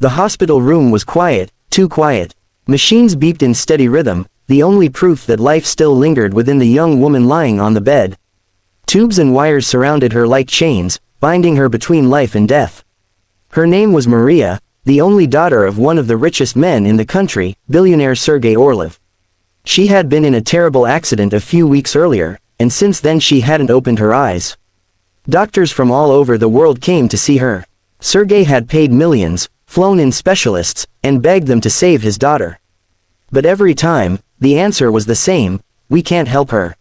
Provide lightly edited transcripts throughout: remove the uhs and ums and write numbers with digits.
The hospital room was quiet, too quiet. Machines beeped in steady rhythm, the only proof that life still lingered within the young woman lying on the bed. Tubes and wires surrounded her like chains, binding her between life and death. Her name was Maria, the only daughter of one of the richest men in the country, billionaire Sergei Orlov. She had been in a terrible accident a few weeks earlier, and since then she hadn't opened her eyes. Doctors from all over the world came to see her. Sergei had paid millions, flown in specialists, and begged them to save his daughter. But every time, the answer was the same: we can't help her.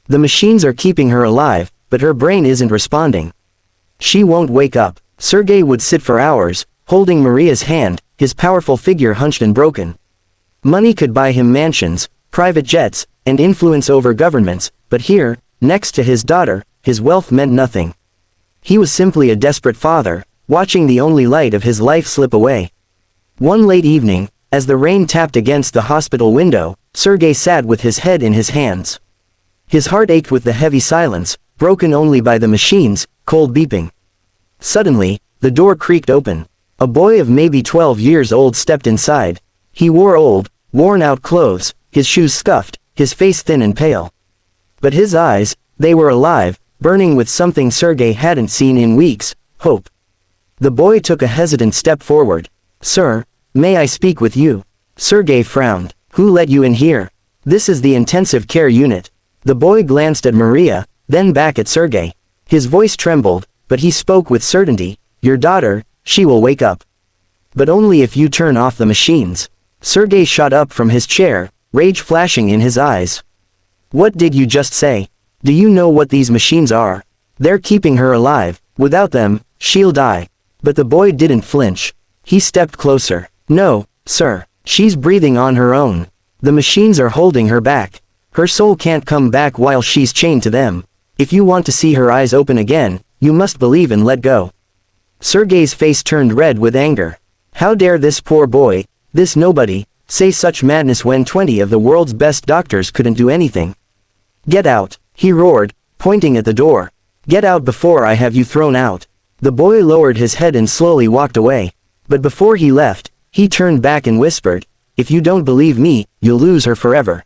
The machines are keeping her alive, but her brain isn't responding. She won't wake up. Sergei would sit for hours, holding Maria's hand, his powerful figure hunched and broken. Money could buy him mansions, private jets, and influence over governments, but here, next to his daughter, his wealth meant nothing. He was simply a desperate father, watching the only light of his life slip away. One late evening, as the rain tapped against the hospital window, Sergei sat with his head in his hands. His heart ached with the heavy silence, broken only by the machines, cold beeping. Suddenly, the door creaked open. A boy of maybe 12 years old stepped inside. He wore old, worn-out clothes, his shoes scuffed, his face thin and pale. But his eyes, they were alive, burning with something Sergei hadn't seen in weeks: hope. The boy took a hesitant step forward. "Sir, may I speak with you?" Sergei frowned. "Who let you in here?" "This is the intensive care unit." The boy glanced at Maria, then back at Sergei. His voice trembled, but he spoke with certainty. "Your daughter, she will wake up. But only if you turn off the machines." Sergei shot up from his chair, rage flashing in his eyes. "What did you just say? Do you know what these machines are? They're keeping her alive. Without them, she'll die." But the boy didn't flinch. He stepped closer. "No, sir. She's breathing on her own. The machines are holding her back. Her soul can't come back while she's chained to them. If you want to see her eyes open again, you must believe and let go." Sergei's face turned red with anger. How dare this poor boy, this nobody, say such madness when 20 of the world's best doctors couldn't do anything? "Get out," he roared, pointing at the door. "Get out before I have you thrown out." The boy lowered his head and slowly walked away. But before he left, he turned back and whispered, "If you don't believe me, you'll lose her forever."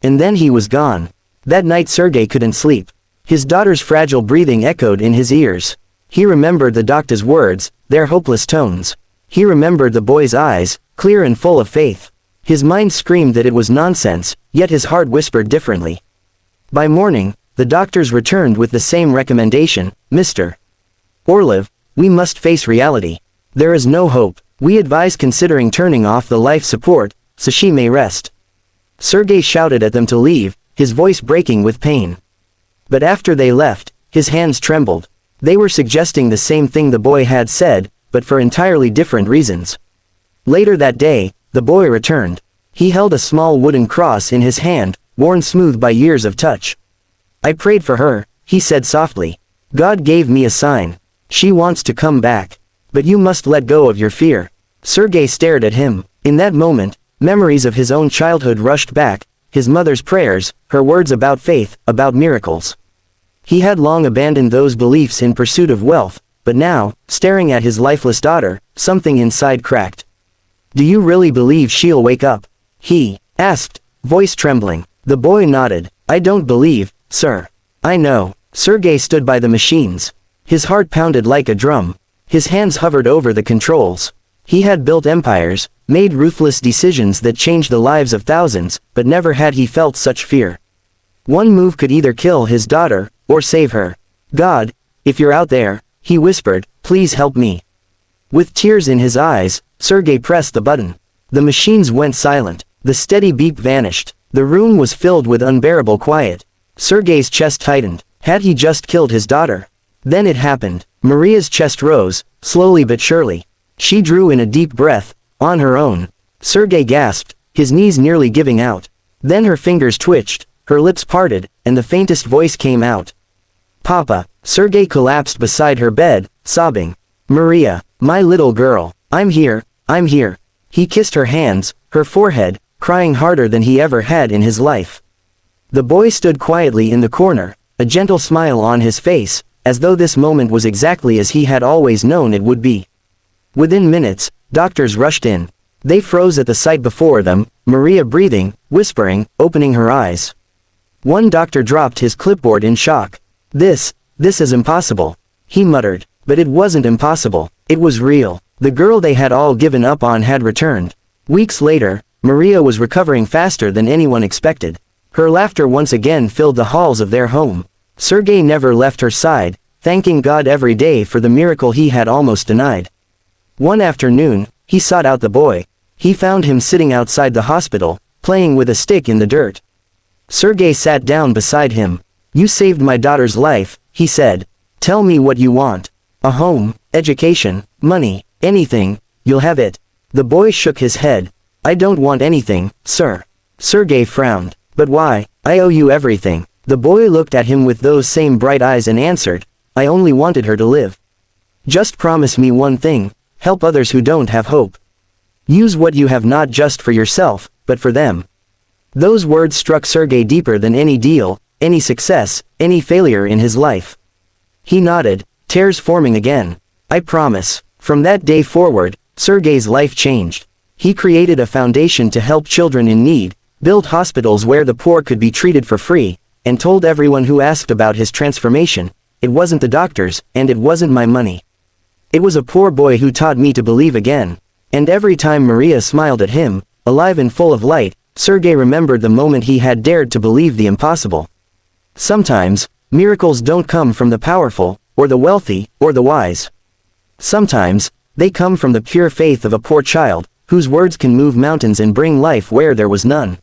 And then he was gone. That night Sergei couldn't sleep. His daughter's fragile breathing echoed in his ears. He remembered the doctor's words, their hopeless tones. He remembered the boy's eyes, clear and full of faith. His mind screamed that it was nonsense, yet his heart whispered differently. By morning, the doctors returned with the same recommendation: "Mr. Orlov, we must face reality. There is no hope. We advise considering turning off the life support, so she may rest." Sergei shouted at them to leave, his voice breaking with pain. But after they left, his hands trembled. They were suggesting the same thing the boy had said, but for entirely different reasons. Later that day, the boy returned. He held a small wooden cross in his hand, worn smooth by years of touch. "I prayed for her," he said softly. "God gave me a sign. She wants to come back. But you must let go of your fear." Sergei stared at him. In that moment, memories of his own childhood rushed back, his mother's prayers, her words about faith, about miracles. He had long abandoned those beliefs in pursuit of wealth, but now, staring at his lifeless daughter, something inside cracked. "Do you really believe she'll wake up?" he asked, voice trembling. The boy nodded. "I don't believe, sir. I know." Sergei stood by the machines. His heart pounded like a drum. His hands hovered over the controls. He had built empires, made ruthless decisions that changed the lives of thousands, but never had he felt such fear. One move could either kill his daughter, or save her. "God, if you're out there," he whispered, "please help me." With tears in his eyes, Sergei pressed the button. The machines went silent. The steady beep vanished. The room was filled with unbearable quiet. Sergei's chest tightened. Had he just killed his daughter? Then it happened. Maria's chest rose, slowly but surely. She drew in a deep breath, on her own. Sergei gasped, his knees nearly giving out. Then her fingers twitched, her lips parted, and the faintest voice came out. "Papa." Sergei collapsed beside her bed, sobbing. "Maria, my little girl, I'm here, I'm here." He kissed her hands, her forehead, crying harder than he ever had in his life. The boy stood quietly in the corner, a gentle smile on his face, as though this moment was exactly as he had always known it would be. Within minutes, doctors rushed in. They froze at the sight before them, Maria breathing, whispering, opening her eyes. One doctor dropped his clipboard in shock. This is impossible. He muttered. But it wasn't impossible. It was real. The girl they had all given up on had returned. Weeks later, Maria was recovering faster than anyone expected. Her laughter once again filled the halls of their home. Sergei never left her side, thanking God every day for the miracle he had almost denied. One afternoon, he sought out the boy. He found him sitting outside the hospital, playing with a stick in the dirt. Sergei sat down beside him. "You saved my daughter's life," he said. "Tell me what you want. A home, education, money, anything, you'll have it." The boy shook his head. "I don't want anything, sir." Sergei frowned. "But why? I owe you everything." The boy looked at him with those same bright eyes and answered, "I only wanted her to live. Just promise me one thing, help others who don't have hope. Use what you have not just for yourself, but for them." Those words struck Sergei deeper than any deal, any success, any failure in his life. He nodded, tears forming again. "I promise." From that day forward, Sergei's life changed. He created a foundation to help children in need, built hospitals where the poor could be treated for free, and told everyone who asked about his transformation, "It wasn't the doctors, and it wasn't my money. It was a poor boy who taught me to believe again." And every time Maria smiled at him, alive and full of light, Sergei remembered the moment he had dared to believe the impossible. Sometimes, miracles don't come from the powerful, or the wealthy, or the wise. Sometimes, they come from the pure faith of a poor child, whose words can move mountains and bring life where there was none.